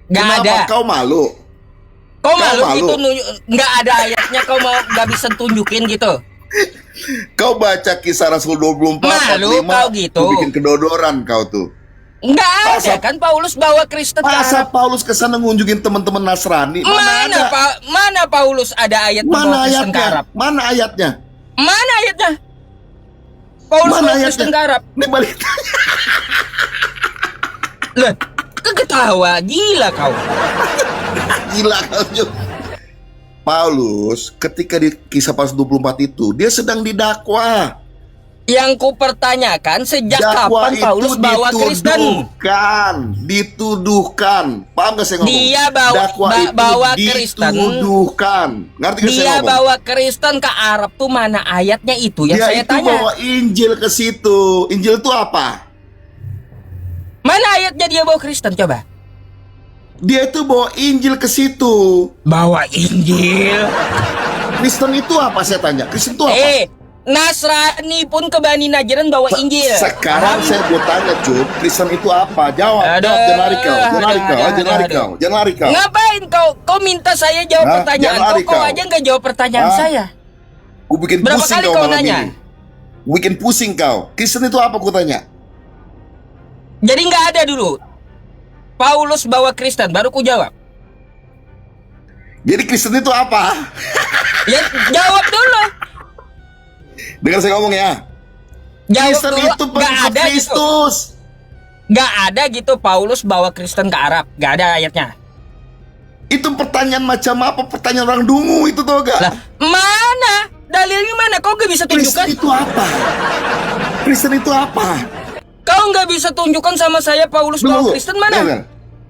Nggak ada. Kenapa kau malu? Kau malu gitu, nggak ada ayatnya, kau mau nggak bisa tunjukin gitu. Kau baca Kisah Rasul 24, Malu 45, kau gitu. kau bikin kedodoran kau tuh. Nggak ada kan Paulus bawa Kristen ke Masa Arab. Paulus kesana ngunjungin teman-teman Nasrani? Mana Paulus ada ayat bawa Kristen ke Arab? Mana ayatnya? Mana ayatnya? Paulus bawa Kristen ke Arab. Ini balik. Lah, ketawa gila kau. Gila kau juga. Paulus ketika di Kisah Paulus 24 itu dia sedang didakwa. Yang ku pertanyakan sejak Dakwa kapan Paulus bawa Kristen? Dituduhkan. Paham gak saya ngomong? Dia bawa Kristen. Dituduhkan. Ngerti gak saya Dia ngomong? bawa Kristen ke Arab tuh mana ayatnya itu yang saya Dia itu tanya. bawa Injil ke situ. Injil itu apa? Mana ayatnya dia bawa Kristen coba? Dia itu bawa Injil ke situ. Bawa Injil. Kristen itu apa saya tanya? Kristen itu apa? Nasrani pun ke Bani Najran bawa Injil. Sekarang saya mau tanya, Cuk, Kristen itu apa? Jawab, jangan lari kau. Ngapain kau minta saya jawab pertanyaan kau aja nggak jawab pertanyaan saya. Gue bikin Berapa pusing kali kau kau malam nanya? ini. Bikin pusing kau. Kristen itu apa? Gue tanya. Jadi nggak ada dulu. Paulus bawa Kristen, baru ku jawab. Jadi Kristen itu apa? Ya jawab dulu. Dengar saya ngomong ya. Jawab Kristen dulu. itu pengikut Kristus. Nggak ada gitu Paulus bawa Kristen ke Arab. Nggak ada ayatnya. Itu pertanyaan macam apa? Pertanyaan orang dungu itu tau gak? Lah, mana? Dalilnya mana? Kau nggak bisa tunjukkan. Kristen itu apa? Kristen itu apa? Kau nggak bisa tunjukkan sama saya Paulus bawa Kristen mana? Dengar.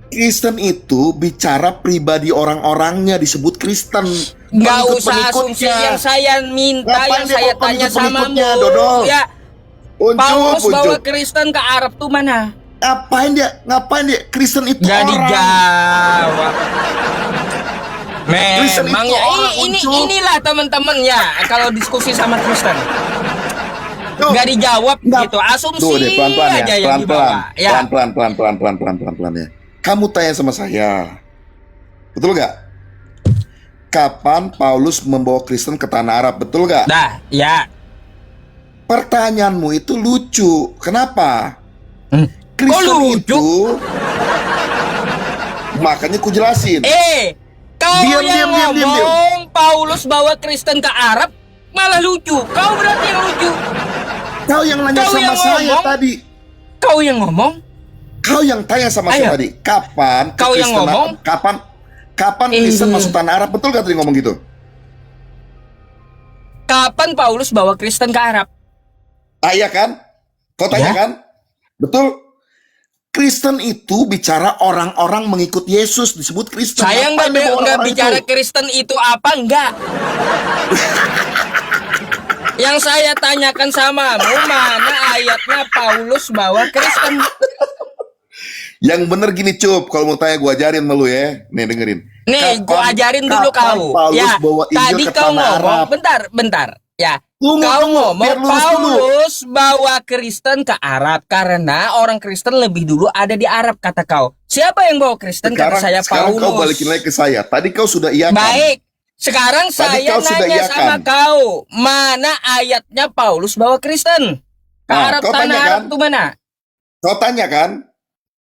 Kristen itu bicara pribadi orang-orangnya disebut Kristen. Nggak usah asumsi yang saya minta, Ngapain yang saya tanya samamu. Dodol? Ya, Paulus Unjuk. bawa Kristen ke Arab tuh mana? Ngapain dia? Kristen itu Nggak orang. dijawab. Kristen Memang itu ya orang, Unjuk. inilah teman-teman ya kalau diskusi sama Kristen. Tuh. Nggak dijawab gitu, asumsi Tuh deh, pelan-pelan aja ya, yang dibawa. Ya. pelan-pelan ya. Kamu tanya sama saya, betul gak? Kapan Paulus membawa Kristen ke tanah Arab, betul gak? Dah, ya. Pertanyaanmu itu lucu. Kenapa? Kristen lucu? itu, makanya ku jelasin. Kau Diam. ngomong Paulus bawa Kristen ke Arab malah lucu. Kau berarti yang lucu. Kau yang nanya Kau sama yang saya ngomong. tadi. Kau yang ngomong. Kau yang tanya sama saya tadi. Kapan? Kau yang ngomong. Kapan Kristen masuk tanah Arab? Betul gak tadi ngomong gitu? Kapan Paulus bawa Kristen ke Arab? Iya kan? Kau tanya kan? Betul? Kristen itu bicara orang-orang mengikut Yesus, disebut Kristen. Saya nggak bicara Kristen itu apa, enggak. Yang saya tanyakan samamu, mana ayatnya Paulus bawa Kristen? Yang bener gini, Cup. Kalau mau tanya gue ajarin sama lu ya. Nih dengerin. Nih, gue ajarin dulu kau. Paulus Ya, bawa Injil tadi ke kau tanah ngomong, Arab? bentar. Ya, Tunggu, kau ngomong biar lurus dulu. Paulus bawa Kristen ke Arab karena orang Kristen lebih dulu ada di Arab, kata kau. Siapa yang bawa Kristen? Kata saya Sekarang Paulus. kau balikin lagi ke saya. Tadi kau sudah iya kan? Baik. Sekarang Tadi saya kau sudah nanya iakan. sama kau, mana ayatnya Paulus bawa Kristen? Ke Nah, Arab, kau tanah tanya Arab kan? tuh mana? Kau tanya kan?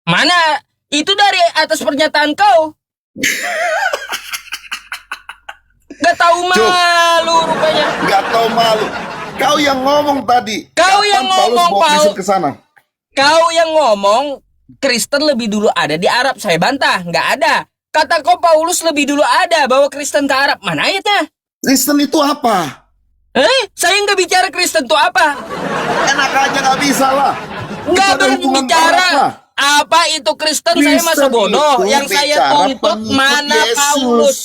Mana? Itu dari atas pernyataan kau. Gak tahu malu rupanya. Gak tahu malu. Kau yang ngomong tadi. Kau Kapan yang ngomong, Paulus bawa Kristen Paul. ke sana? Kau yang ngomong Kristen lebih dulu ada di Arab. Saya bantah, nggak ada. Kata kau Paulus lebih dulu ada bawa Kristen ke Arab. Mana ayatnya? Kristen itu apa? Saya nggak bicara Kristen itu apa. Enak aja gak bisa lah. Nggak Itu ada berani hubungan bicara. barat lah. Apa itu Kristen? Saya masa Kristen bodoh. itu Yang saya bicara tuntut pengikut mana Yesus.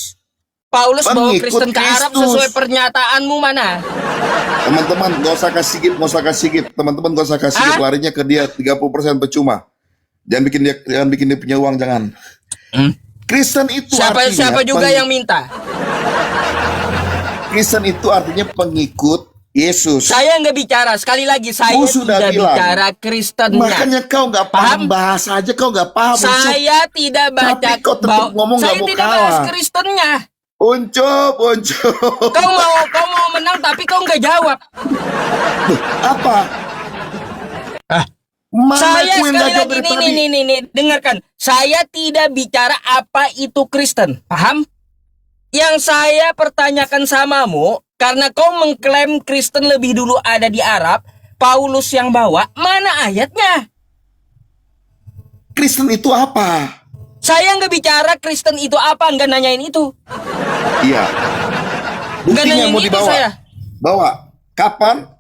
Paulus bawa Pengikut Kristen ke Arab Kristus. sesuai pernyataanmu mana? Teman-teman gak usah kasih skip. Teman-teman gak usah kasih skip. Larinya ke dia 30% percuma. Jangan bikin dia punya uang, jangan. Kristen itu Siapa juga yang minta? Kristen itu artinya pengikut Yesus. Saya nggak bicara, sekali lagi saya Gua sudah tidak bilang. bicara Kristennya. Makanya kau nggak paham bahasa aja, kau nggak paham. Saya tidak baca. Tapi kau tetap ngomong nggak saya mau tidak kalah. bahas Kristennya. Uncup. Kau mau menang tapi kau nggak jawab. Apa? Mana Saya aku yang sekali nggak jawab lagi dari tadi? nih, dengarkan. Saya tidak bicara apa itu Kristen, paham? Yang saya pertanyakan samamu, karena kau mengklaim Kristen lebih dulu ada di Arab, Paulus yang bawa, mana ayatnya? Kristen itu apa? Saya nggak bicara Kristen itu apa, nggak nanyain itu. Iya. Nggak Buktinya nanyain mau itu dibawa. saya. Bawa. Kapan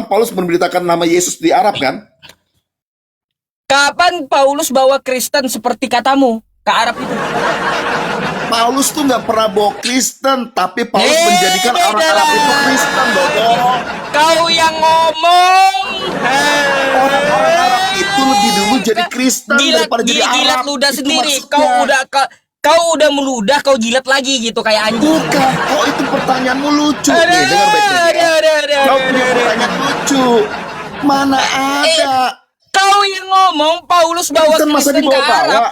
Paulus memberitakan nama Yesus di Arab kan? Kapan Paulus bawa Kristen seperti katamu ke Arab itu? Paulus tuh nggak pernah bawa Kristen, tapi Paulus menjadikan orang beda Arab itu lah. Kristen, dong. Kau yang ngomong. Orang Arab itu lebih dulu jadi Kristen daripada jadi Arab. Jilat ludah Itu sendiri. maksudnya. Kau udah meludah, kau jilat lagi gitu kayak anjing. Bukan, kok itu pertanyaanmu lucu. Nih, dengar baik-baik ya. Kau punya pertanyaan lucu. Mana ada? Kau yang ngomong Paulus bawa Kristen masa Kristen ke dibawa-bawa? Arab.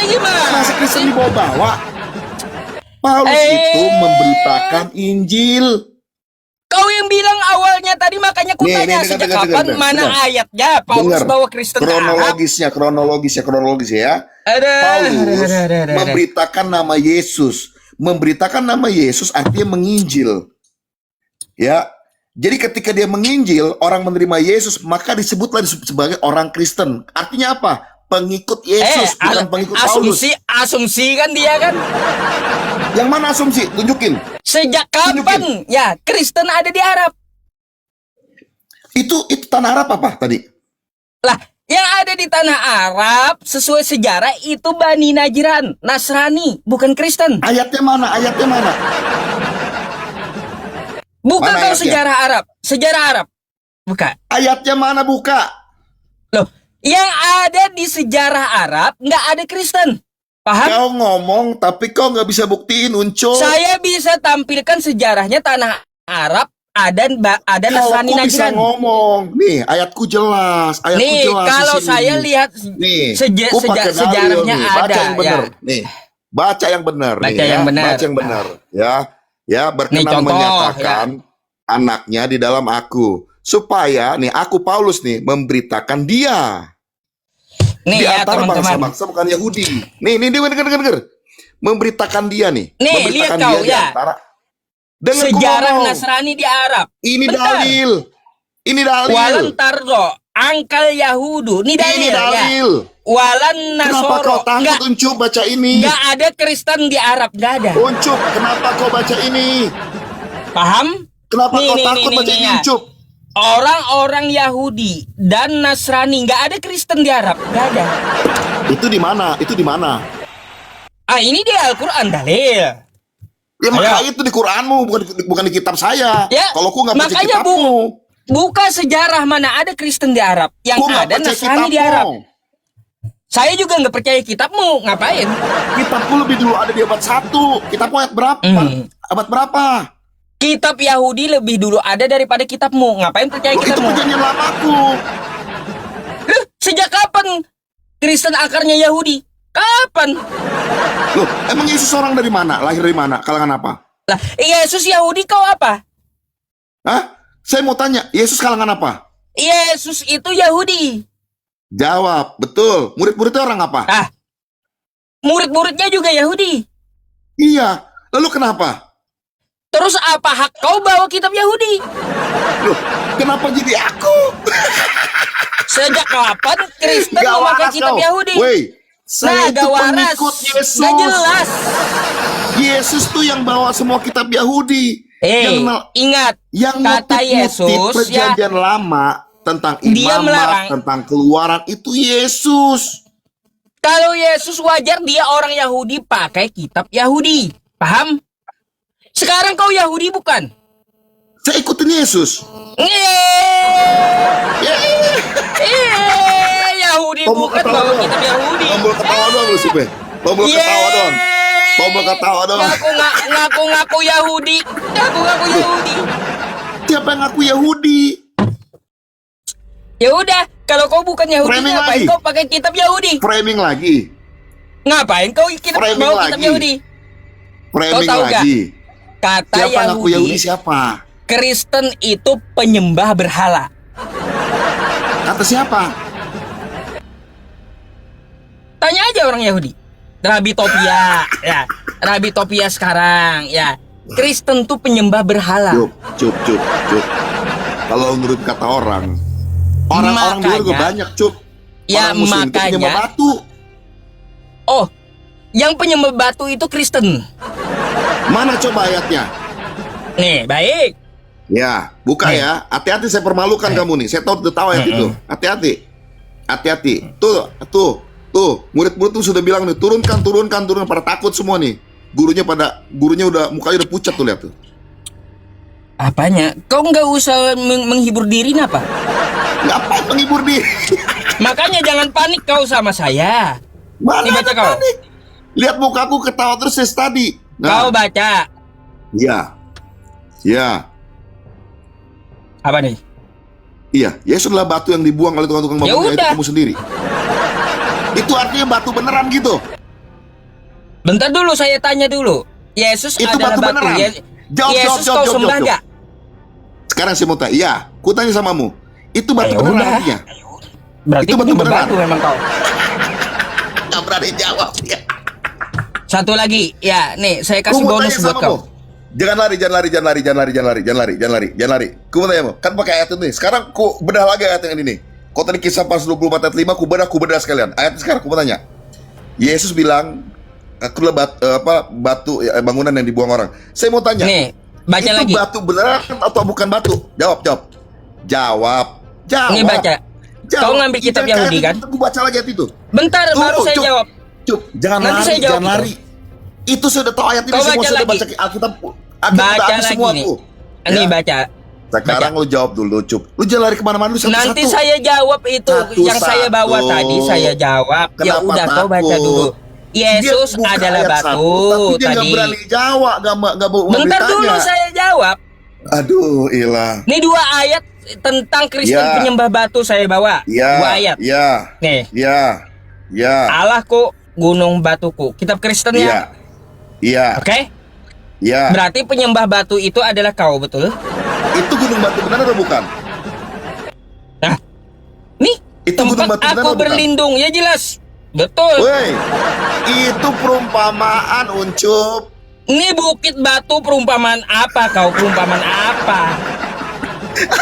Gimana? Masa Kristen dibawa-bawa? Paulus itu memberitakan Injil. Kau yang bilang awalnya tadi, makanya ku tanya sejak kapan mana ayatnya Paulus bawa Kristen ke Arab. Kronologisnya ya. Paulus memberitakan nama Yesus. Memberitakan nama Yesus artinya menginjil. Ya. Jadi ketika dia menginjil, orang menerima Yesus, maka disebutlah sebagai orang Kristen. Artinya apa? Pengikut Yesus, bukan pengikut Paulus. Asumsi kan dia kan. Yang mana asumsi? Tunjukin. Sejak kapan ya Kristen ada di Arab? Itu tanah Arab apa tadi? Lah, yang ada di tanah Arab sesuai sejarah itu Bani Najran, Nasrani, bukan Kristen. Ayatnya mana? Buka Mana kau ayatnya? sejarah Arab. Sejarah Arab. Buka. Ayatnya mana buka? Loh, yang ada di sejarah Arab nggak ada Kristen. Paham? Kau ngomong tapi kau nggak bisa buktiin, Uncul. Saya bisa tampilkan sejarahnya tanah Arab ada Nasrani Kalau aku bisa Najran. ngomong, nih ayatku jelas. Nih, kalau di sini. saya lihat nih, ku pakai dalil sejarahnya nih. ada Baca yang benar. ya. Nih, baca yang benar. Baca nih, yang ya. benar. Baca yang benar. Ya, berkenan contoh, menyatakan anaknya di dalam aku, supaya nih aku Paulus nih memberitakan dia. Nih Di ya antara teman-teman. bangsa-bangsa bukan Yahudi. Nih dengar. Memberitakan dia nih. Nih, Memberitakan lihat kau, di ya. antara. Dengar Sejarah ku ngomong. Nasrani di Arab. Ini Bentar. dalil. Ini dalil. Walan tardo, angkal Yahudu. Ini dalil, Ini dalil. ya. Walan Kenapa kau nasoro. takut Uncuk baca ini? Nggak ada Kristen di Arab, nggak ada. Uncuk, kenapa kau baca ini? Paham? Kenapa Nih, kau nih, takut nih, baca nih, ini ya. Uncuk? Orang-orang Yahudi dan Nasrani nggak ada Kristen di Arab, nggak ada. Itu di mana? Itu di mana? Ah, ini di Al-Quran dalil. Ya makanya itu di Quranmu, bukan di kitab saya. Ya, Kalau ku nggak baca makanya kitabmu. Buka sejarah mana ada Kristen di Arab. Yang Ku nggak ada baca Nasrani di kitabmu. Arab. Saya juga nggak percaya kitabmu. Ngapain? Kitabku lebih dulu ada di abad 1. Kitabmu ayat berapa? Abad berapa? Kitab Yahudi lebih dulu ada daripada kitabmu. Ngapain percaya Loh, itu kitabmu? perjanjian lamaku. Loh, sejak kapan Kristen akarnya Yahudi? Kapan? Loh, emang Yesus orang dari mana? Lahir dari mana? Kalangan apa? Lah, Yesus Yahudi kau apa? Hah? Saya mau tanya, Yesus kalangan apa? Yesus itu Yahudi. Jawab, betul. Murid-muridnya orang apa? Ah, murid-muridnya juga Yahudi. Iya. Lalu kenapa? Terus apa hak kau bawa kitab Yahudi? Loh, kenapa jadi aku? Sejak kapan Kristen Gak memakai waras kitab kau. Yahudi? Wey, saya itu gak waras. pengikut Yesus. Gak jelas. Yesus tuh yang bawa semua kitab Yahudi. Ingat, yang kata Yesus perjanjian lama tentang dia imamat, melarang. tentang keluaran itu Yesus. Kalau Yesus wajar dia orang Yahudi pakai kitab Yahudi. Paham? Sekarang kau Yahudi bukan? Saya ikutin Yesus. Yahudi Tombol bukan ketawa bawa dong. kitab Yahudi. Tombol ketawa dong lu sih, Be. Tombol ketawa dong. Tombol ketawa dong. Ngaku-ngaku Yahudi. Ngaku-ngaku Yahudi. Siapa yang ngaku Yahudi? Ya udah, kalau kau bukan Yahudi, Framing ngapain lagi. kau pakai kitab Yahudi? Framing lagi. Ngapain kau Framing bawa kitab lagi. Yahudi? Framing tahu lagi. Kata Siapa yang ngaku Yahudi siapa? Kristen itu penyembah berhala. Kata siapa? Tanya aja orang Yahudi. Rabi Topia, ya. Rabi Topia sekarang, ya. Kristen tuh penyembah berhala. Cup. Kalau menurut kata orang di luar juga banyak, Cup. Ya, Orang Muslim itu makanya. penyembah batu. Oh, yang penyembah batu itu Kristen. Mana coba ayatnya? Nih, baik. Ya, buka ya. Hati-hati, saya permalukan kamu nih. Saya tahu ayat itu. Hati-hati. Tuh. Murid-murid tuh sudah bilang nih, turunkan. Pada takut semua nih. Gurunya udah mukanya udah pucat tuh, lihat tuh. Apanya? Kau nggak usah menghibur diri apa? Ngapain menghibur diri? Makanya jangan panik kau sama saya. Mana Nih, baca ada kau. panik? Lihat mukaku ketawa terus saya tadi. Kau baca. Ya. Apa nih? Iya, Yesus adalah batu yang dibuang oleh tukang-tukang Ya bangunan, udah. itu kamu sendiri. Itu artinya batu beneran gitu. Bentar dulu, saya tanya dulu. Yesus Itu adalah batu batu. beneran. Yesus kau sembah nggak? Sekarang saya mau tanya, iya, ku tanya samamu. Itu batu Ya beneran udah. artinya? Berarti Itu batu penyembah beneran. batu memang kau. Gak berani jawab ya. Satu lagi, ya, nih saya Ku kasih mau bonus tanya buat samamu. kau. Jangan lari. Ku mau tanya ayat ini. Sekarang ku bedah lagi ayat yang ini. Kau tadi kisah pas 24 ayat 5, ku bedah sekalian. Ayat sekarang ku mau tanya. Yesus bilang, aku adalah batu bangunan yang dibuang orang. Saya mau tanya. Nih, baca itu lagi. batu beneran atau bukan batu? Jawab. Nih baca. Kau ngambil kitab Yahudi kan? Aku baca lagi ayat itu. Bentar, Tunggu, baru saya Cuk. jawab. Cuk, jangan Nanti lari, saya jawab jangan lari. Itu sudah tahu ayat ini, Kau semua baca sudah lagi. baca Alkitab Baca habis lagi semua nih. tuh. Nih Ya. baca. Sekarang lu jawab dulu, Cup. Lu jangan lari kemana-mana lu satu-satu. Nanti saya jawab itu yang saya bawa Satu-satu. tadi, saya jawab. Ya Kenapa udah, kau baca takut? dulu. Yesus Dia buka adalah ayat batu tapi dia nggak tadi. berani jawab, nggak mau Bentar ditanya. dulu saya jawab. Aduh, ilah. Nih 2 ayat tentang Kristen Ya. penyembah batu saya bawa. 2 ayat. Nih, Ya. Allahku, gunung batuku. Kitab Kristen ya. Iya. Oke? Ya. Berarti penyembah batu itu adalah kau, betul? Itu gunung batu benar atau bukan? Nah, nih Itu gunung tempat batu benar aku atau bukan? berlindung, ya jelas. Betul. Woi, itu perumpamaan, Uncup. Ini bukit batu perumpamaan apa kau? Perumpamaan apa?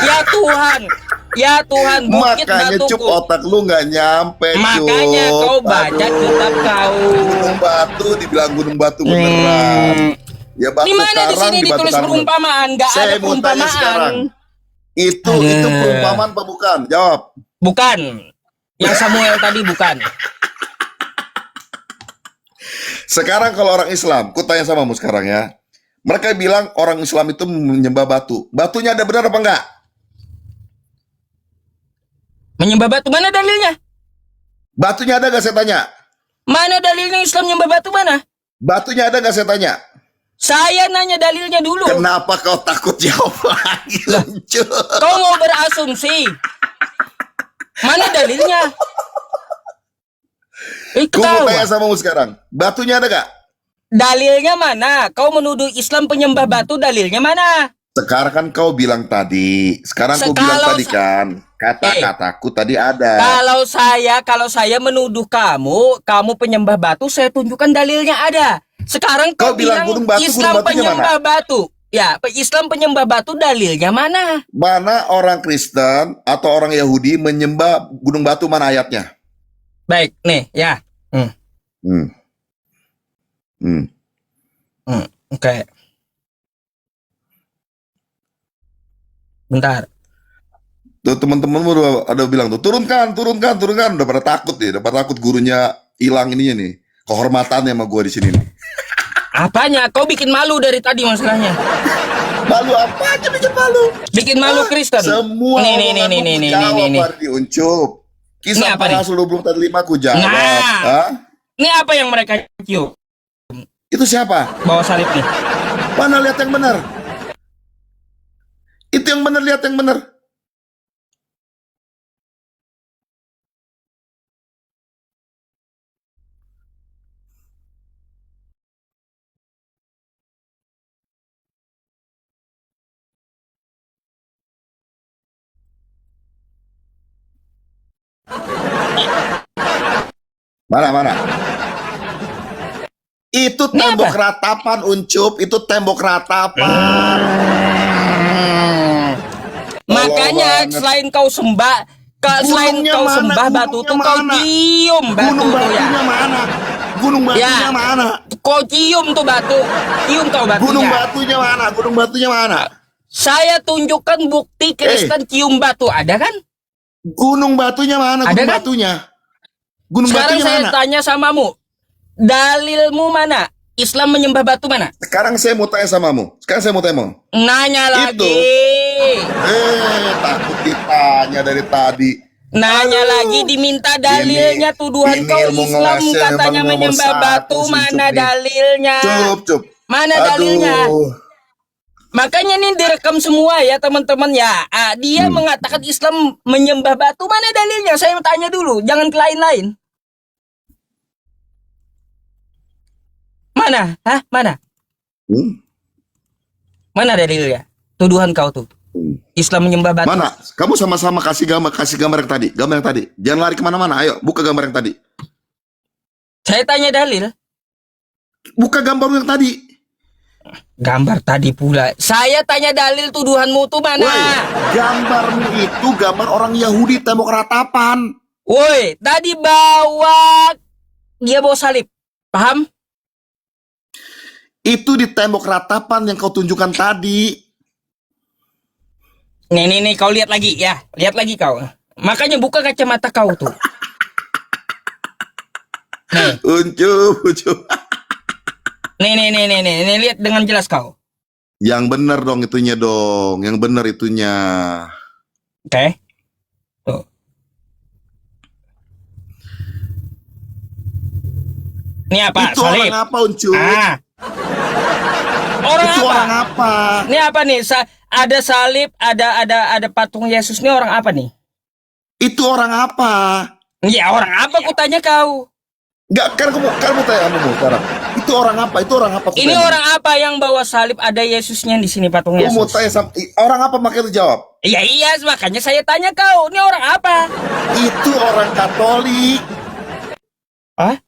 Ya Tuhan, bukit Makanya batuku. Cup, otak lu nggak nyampe, Cup. Makanya kau baca Aduh. kitab kau. Gunung batu dibilang gunung batu beneran. Ya batu Di mana di karang, sini di batu ditulis karang. perumpamaan? Gak ada Saya mau tanya sekarang. perumpamaan. Itu perumpamaan apa bukan? Jawab. Bukan. Yang Samuel tadi bukan. Sekarang kalau orang Islam, ku tanya samamu sekarang ya. Mereka bilang orang Islam itu menyembah batu. Batunya ada benar apa enggak? Menyembah batu, mana dalilnya? Batunya ada nggak saya tanya? Mana dalilnya Islam menyembah batu mana? Batunya ada nggak saya tanya? Saya nanya dalilnya dulu. Kenapa kau takut jawab lagi, Lucu? Kau mau berasumsi. Mana dalilnya? Ku mau Ketawa. tanya samamu sekarang. Batunya ada nggak? Dalilnya mana? Kau menuduh Islam penyembah batu, dalilnya mana? Sekarang kan kau bilang tadi. Sekarang kau bilang Kalau tadi kan. Kata-kataku tadi ada. Kalau saya menuduh kamu penyembah batu, saya tunjukkan dalilnya ada. Sekarang kau Kau bilang gunung batu, Islam gunung batunya penyembah batu. Ya, Islam penyembah batu, dalilnya mana? Mana orang Kristen atau orang Yahudi menyembah gunung batu, mana ayatnya? Baik, nih ya. Oke. Bentar. Tuh teman-teman udah ada bilang tuh turunkan. Udah pada takut nih, udah pada takut gurunya hilang ininya nih. Kehormatannya sama gua di sini nih. Apanya? Kau bikin malu dari tadi masalahnya. Malu apa aja bikin malu? Bikin malu Kristen. Semua Nih. Pardi Uncup. Ini Kisah apa para Rasul 24 ayat 5 ku jawab. Nah. Hah? Ini apa yang mereka cium? Itu siapa? Bawa salib nih. Mana lihat yang benar? Itu yang benar, lihat yang benar. Mana? Itu Ini tembok apa? ratapan, Uncup. Itu tembok ratapan. Makanya banget. selain kau sembah, selain Gunungnya kau mana? sembah batu tuh, kau Mana? cium batu Gunung tuh ya. batunya mana? Gunung batunya Ya. mana? Kau cium tuh batu, cium kau Gunung batunya. batunya mana? Gunung batunya mana? Saya tunjukkan bukti Kristen cium batu, ada kan? Gunung batunya mana? Ada Gunung kan? batunya. Gunung Sekarang batunya saya mana? tanya samamu, dalilmu mana? Islam menyembah batu mana? Sekarang saya mau tanya samamu. Nanya Itu. lagi. Takut ditanya dari tadi. Nanya lagi, diminta dalilnya. Tuduhan ini kau ilmu Islam ngelasnya katanya memang nomor menyembah satu, batu. si Mana Cup nih. dalilnya? Cup. Mana dalilnya? Makanya ini direkam semua ya teman-teman ya. Dia mengatakan Islam menyembah batu. Mana dalilnya? Saya tanya dulu. Jangan ke lain-lain. Mana? Hah? Mana? Mana dalilnya? Tuduhan kau tuh. Islam menyembah batu. Mana? Kamu sama-sama kasih gambar yang tadi. Gambar yang tadi. Jangan lari kemana-mana. Ayo, buka gambar yang tadi. Saya tanya dalil. Buka gambar yang tadi. Gambar tadi pula. Saya tanya dalil tuduhanmu tuh mana? Woi, gambarmu itu gambar orang Yahudi tembok ratapan. Woi, tadi dia bawa salib. Paham? Itu di tembok ratapan yang kau tunjukkan tadi. Nih, kau lihat lagi ya. Lihat lagi kau. Makanya buka kacamata kau tuh. Nih. Uncup. Nih, lihat dengan jelas kau. Yang benar dong itunya dong. Yang benar itunya. Oke. Tuh. Ini apa? Itu salib. orang apa, Uncup? Orang itu apa? orang apa? Ini apa nih? Ada salib, ada patung Yesus. Ini orang apa nih? Itu orang apa? Ya, orang apa? Ku tanya kau. Enggak, kan kamu tanya kamu sekarang. Itu orang apa? Itu orang apa? Ini orang apa yang bawa salib, ada Yesusnya di sini, patung Yesus? Kamu mau tanya orang apa, makanya itu jawab. Iya, makanya saya tanya kau. Ini orang apa? Itu orang Katolik. Hah?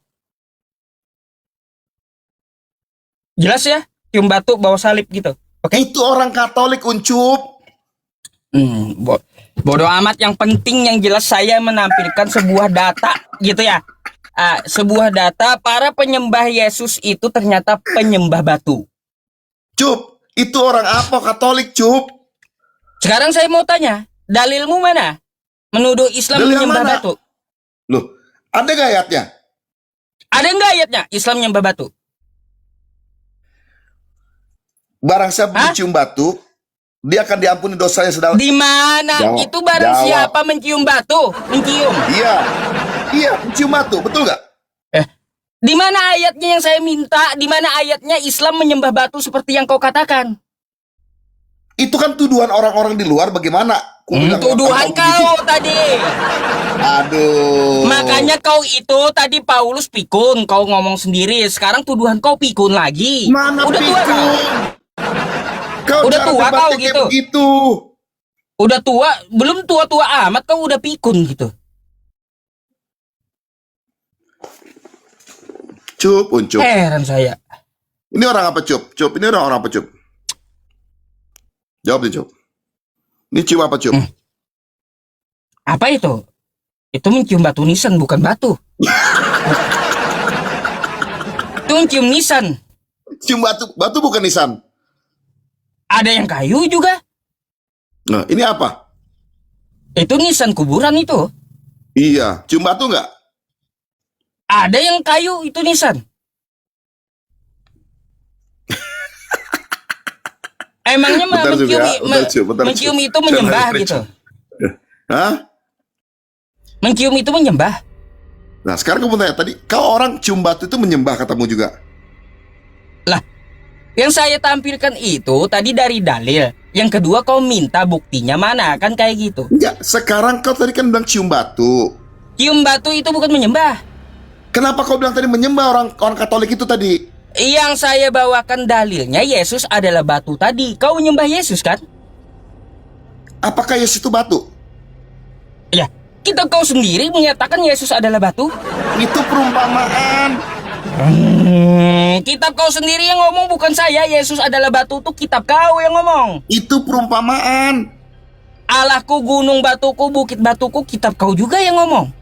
Jelas ya? Cium batu bawa salib gitu. Oke? Itu orang Katolik, Uncup. Bodoh amat, yang penting yang jelas saya menampilkan sebuah data gitu ya. Sebuah data para penyembah Yesus itu ternyata penyembah batu. Cup, itu orang apa Katolik, Cup? Sekarang saya mau tanya, dalilmu mana? Menuduh Islam Dalil menyembah mana? batu. Loh, ada gak ayatnya? Ada nggak ayatnya Islam menyembah batu? Barang siapa mencium batu, dia akan diampuni dosanya sedalam. Di mana? Itu barang siapa mencium batu? Mencium. Iya, mencium batu, betul gak? Di mana ayatnya yang saya minta? Di mana ayatnya Islam menyembah batu seperti yang kau katakan? Itu kan tuduhan orang-orang di luar, bagaimana? Tuduhan kau tadi. Aduh. Makanya kau itu tadi Paulus pikun, kau ngomong sendiri. Sekarang tuduhan kau pikun lagi. Mana udah pikun? tua kau. Udah tua kau gitu. Begitu. Udah tua, belum tua-tua amat kau udah pikun gitu. Cup, Uncup. Heran saya. Ini orang apa, Cup? Ini orang apa, Cup? Jawab deh, Cup. Ini cium apa, Cup? Apa itu? Itu mencium batu nisan, bukan batu. Itu mencium nisan. Cium batu bukan nisan. Ada yang kayu juga. Nah, ini apa? Itu nisan kuburan itu. Iya, cium batu nggak? Ada yang kayu, itu nisan. Emangnya mencium itu menyembah gitu? Hah? Mencium itu menyembah? Nah, sekarang kamu tanya tadi, kau orang cium batu itu menyembah katamu juga? Lah, Yang saya tampilkan itu tadi dari dalil. Yang kedua kau minta buktinya mana, kan kayak gitu. Enggak, sekarang kau tadi kan bilang cium batu. Cium batu itu bukan menyembah. Kenapa kau bilang tadi menyembah orang Katolik itu tadi? Yang saya bawakan dalilnya Yesus adalah batu tadi. Kau menyembah Yesus kan? Apakah Yesus itu batu? Ya, kitab kau sendiri menyatakan Yesus adalah batu. Itu perumpamaan. Kitab kau sendiri yang ngomong, bukan saya. Yesus adalah batu tuh kitab kau yang ngomong. Itu perumpamaan. Allahku, gunung batuku, bukit batuku, kitab kau juga yang ngomong.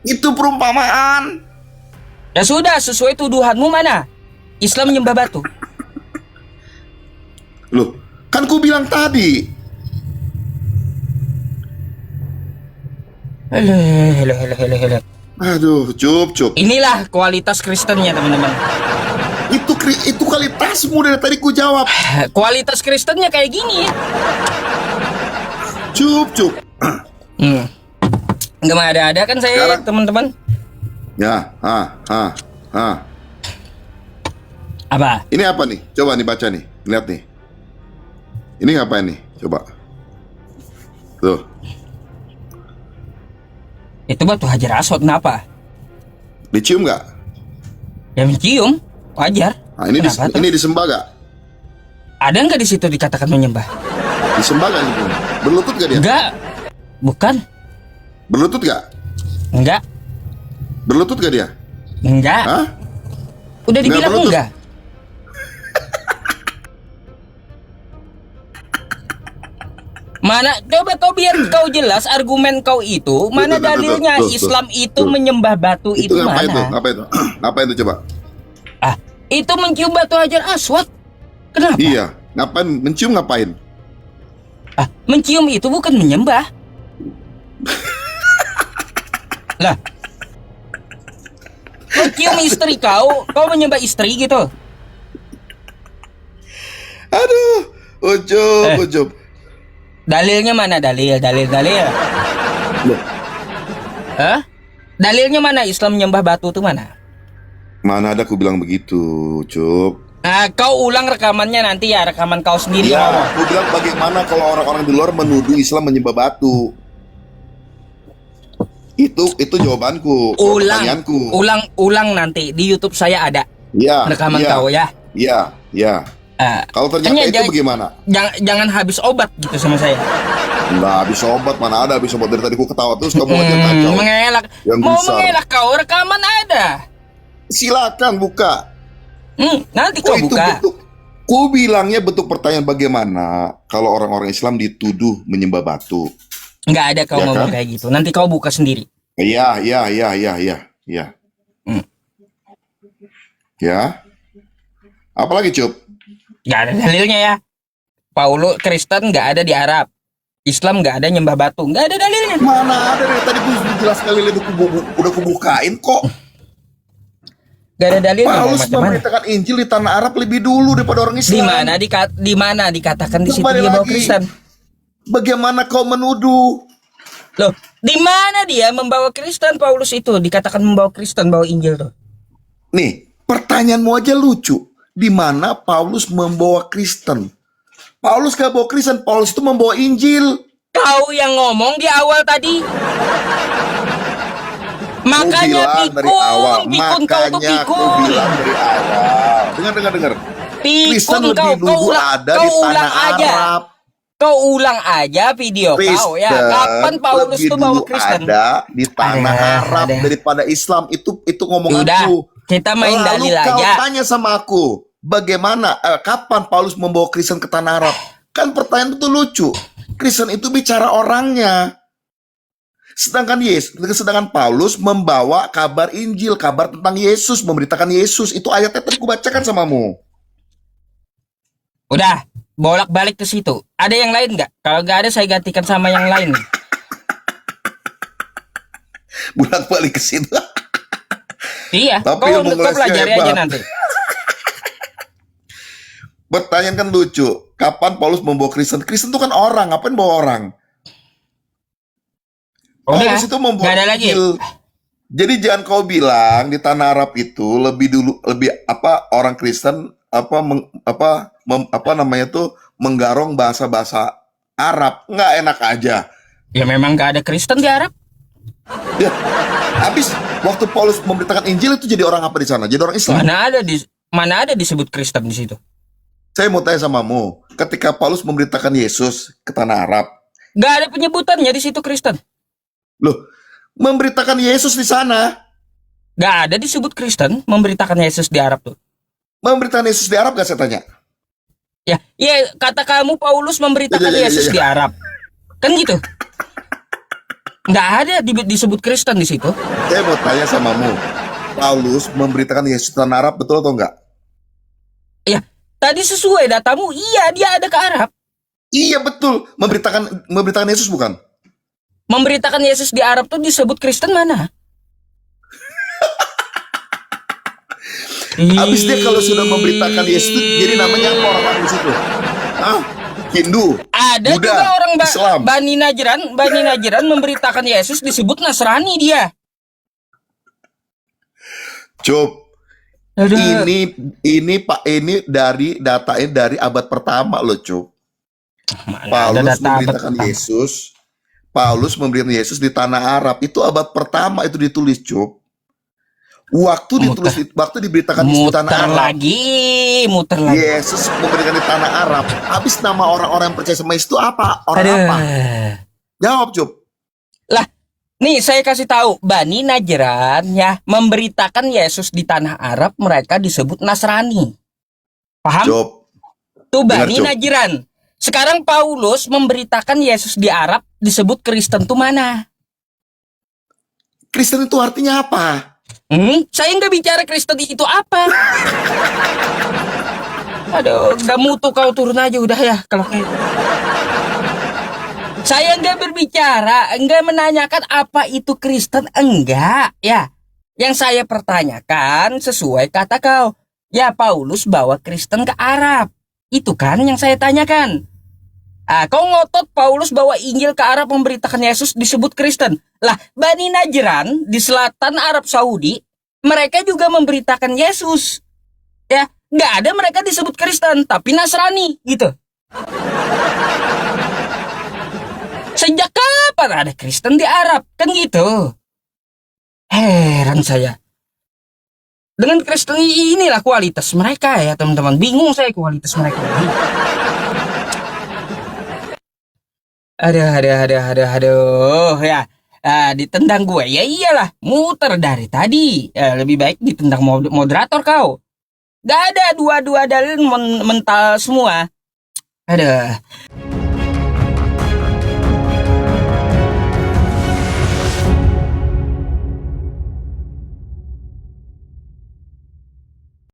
Itu perumpamaan. Ya sudah, sesuai tuduhanmu mana? Islam menyembah batu. Loh, kan ku bilang tadi. Heleh. Aduh, cup. Inilah kualitas Kristennya, teman-teman. Itu kualitasmu dari tadi ku jawab. Kualitas Kristennya kayak gini ya. Cup. Nggak ada kan saya, Sekarang- teman-teman. Ya, Apa? Ini apa nih? Coba nih baca nih, lihat nih. Ini ngapain nih? Coba. Tuh. Itu batu Hajar Aswad, kenapa? Dicium nggak? Ya mencium, wajar. Nah, ini Kenapa tuh? ini disembah nggak? Ada nggak di situ dikatakan menyembah? Disembah nggak gitu? Berlutut nggak dia? Enggak, bukan. Berlutut nggak? Enggak, Berlutut nggak dia? enggak. Hah? Udah dibilang berlutut. enggak. Mana? Coba kau biar kau jelas argumen kau itu. Mana Tuh. dalilnya Islam itu menyembah batu itu ngapain tuh? mana? Ngapain tuh coba? Ah, itu mencium batu Hajar Aswad. Kenapa? Iya, ngapain? Mencium ngapain? Ah, mencium itu bukan menyembah. Lah, mencium istri kau menyembah istri gitu. Aduh, Ucup. Dalilnya mana? Dalil. Loh, Hah? Dalilnya mana Islam menyembah batu itu mana? mana ada aku bilang begitu, Cup. Nah, kau ulang rekamannya nanti ya, rekaman kau sendiri Iya, ngomong. aku bilang bagaimana kalau orang-orang di luar menuduh Islam menyembah batu. Itu jawabanku, pertanyaanku. Ulang nanti di YouTube saya ada Iya, rekaman kau ya. Iya. Kalau ternyata Hanya itu bagaimana? Jangan habis obat gitu sama saya. Nggak habis obat, mana ada habis obat dari tadi ku ketawa terus kamu aja kacau. Mengelak. Yang Mau besar. mengelak kau, rekaman ada. Silakan buka. Nanti kau Itu buka. bentuk. Ku bilangnya bentuk pertanyaan bagaimana kalau orang-orang Islam dituduh menyembah batu. Nggak ada kau Ya ngomong kan? kayak gitu. Nanti kau buka sendiri. Iya. Hmm. Ya. Apalagi Cup? Nggak ada dalilnya ya. Paulus Kristen nggak ada di Arab. Islam nggak ada nyembah batu. Nggak ada dalilnya. Mana ada dari tadi gue jelas sekali udah kubukain kok. Nggak ada dalilnya. Paulus Macam mana? memberitakan Injil di tanah Arab lebih dulu daripada orang Islam. Di mana dikatakan di situ Kembali dia bawa lagi. Kristen? Bagaimana kau menuduh? Loh, di mana dia membawa Kristen? Paulus itu dikatakan membawa Kristen, bawa Injil tuh. Nih, pertanyaanmu aja lucu. Di mana Paulus membawa Kristen? Paulus gak bawa Kristen, Paulus itu membawa Injil. Kau yang ngomong di awal tadi. Makanya Ku bilang dari awal. pikun kau tuh Makanya ku pikun. bilang dari awal. Dengar. Kristen Pikun kau, lebih dulu ada di tanah Arab. Kau ulang aja video kau ya. Kapan Paulus lebih tuh bawa dulu Kristen? ada di tanah Arab ada. daripada Islam. Itu Udah, ngomonganku. kita main Lalu dalil kau aja. tanya sama aku, bagaimana kapan Paulus membawa Kristen ke tanah Arab? Kan pertanyaan itu lucu. Kristen itu bicara orangnya. Sedangkan Paulus membawa kabar Injil, kabar tentang Yesus, memberitakan Yesus. Itu ayatnya tadi aku bacakan samamu. Udah, bolak-balik ke situ. Ada yang lain nggak? Kalau nggak ada, saya gantikan sama yang lain. Bolak-balik ke situ. Iya, Tapi kau ilmu ngelesnya pelajari aja hebat. nanti. Pertanyaan kan lucu. Kapan Paulus membawa Kristen? Kristen itu kan orang, ngapain bawa orang? Udah, Paulus itu membawa nggak ada lagi. Injil. Jadi jangan kau bilang di tanah Arab itu lebih orang Kristen menggarong bahasa-bahasa Arab. Nggak enak aja. Ya memang gak ada Kristen di Arab. Ya, habis waktu Paulus memberitakan Injil itu jadi orang apa di sana? Jadi orang Islam. Mana ada disebut Kristen di situ? Saya mau tanya samamu, ketika Paulus memberitakan Yesus ke tanah Arab, Gak ada penyebutannya di situ Kristen. loh, memberitakan Yesus di sana, Gak ada disebut Kristen memberitakan Yesus di Arab tuh. memberitakan Yesus di Arab gak saya tanya? Ya, kata kamu Paulus memberitakan Yesus di Arab. Kan gitu. Nggak ada disebut Kristen di situ. Saya mau tanya samamu, Paulus memberitakan Yesus di tanah Arab, betul atau enggak? Ya, tadi sesuai datamu, iya dia ada ke Arab. Iya betul, memberitakan Yesus bukan? Memberitakan Yesus di Arab tuh disebut Kristen mana? Habis dia kalau sudah memberitakan Yesus, jadi namanya apa orang di situ? Hah? Hindu, Ada Buddha, juga orang Islam. Bani Najran memberitakan Yesus disebut Nasrani dia. Coba Aduh. ini dari datanya dari abad pertama loh, Cuk. Paulus memberitakan Yesus di tanah Arab. Itu abad pertama itu ditulis, Cuk. Waktu diberitakan Yesus di tanah Arab. Muter lagi. Yesus memberitakan di tanah Arab. Habis nama orang-orang yang percaya sama Yesus itu apa? Orang apa? Jawab, Cuk. Lah, nih saya kasih tahu, Bani Najran ya memberitakan Yesus di tanah Arab, mereka disebut Nasrani. Paham? Cuk. Tuh Bani Dengar, Cuk. Najran. Sekarang Paulus memberitakan Yesus di Arab disebut Kristen tuh mana? Kristen itu artinya apa? Saya nggak bicara Kristen itu apa. Aduh, nggak mutu kau turun aja udah ya kalau kayak. Saya nggak berbicara, nggak menanyakan apa itu Kristen, enggak ya. Yang saya pertanyakan sesuai kata kau. Ya Paulus bawa Kristen ke Arab. Itu kan yang saya tanyakan. Kau ngotot Paulus bawa Injil ke Arab memberitakan Yesus disebut Kristen. Lah, Bani Najran di selatan Arab Saudi, mereka juga memberitakan Yesus. Ya, nggak ada mereka disebut Kristen, tapi Nasrani gitu. Sejak kapan ada Kristen di Arab? Kan gitu. Heran saya. Dengan Kristen inilah kualitas mereka ya teman-teman. Bingung saya kualitas mereka. Aduh ya. Ditendang gue. Ya iyalah, muter dari tadi. Lebih baik ditendang moderator kau. Gak ada dua-dua dalil mental semua. Aduh.